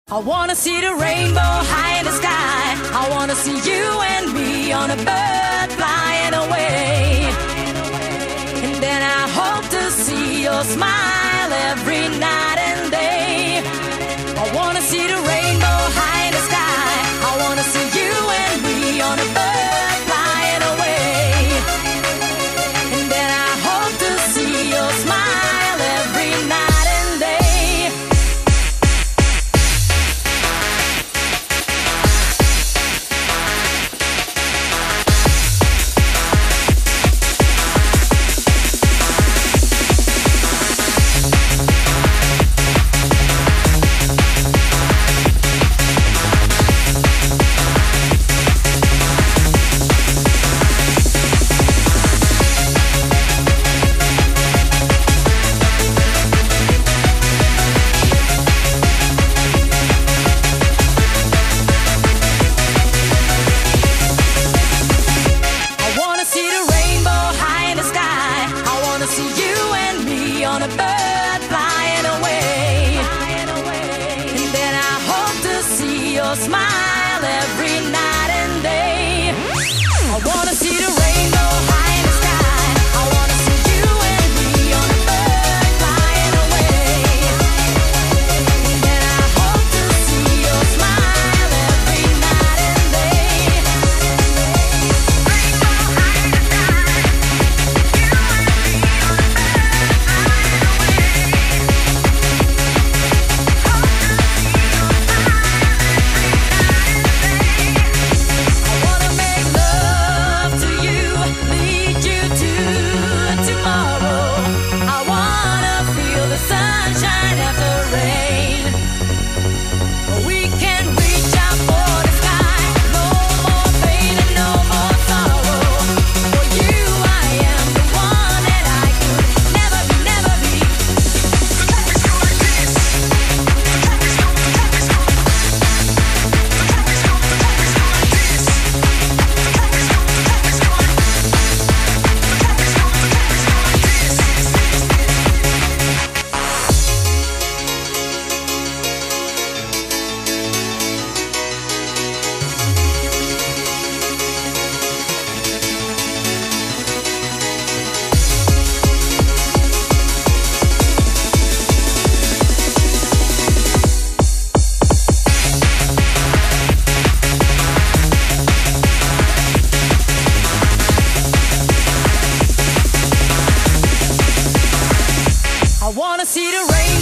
I wanna see the rainbow high in the sky. I wanna see you and me on a bird flying away. And then I hope to see your smile every night and day. I wanna see the rainbow high in the sky. I wanna see you and me on a bird flying away. And then I hope to see your smile every night and day. On a bird flying away. And then I hope to see your smile every night and day. I wanna see the rainbow high in the sky. I wanna see you and me on a bird flying away. And then I hope to see your smile every night and day. Rainbow high in the sky. You and me on a I wanna see the rain.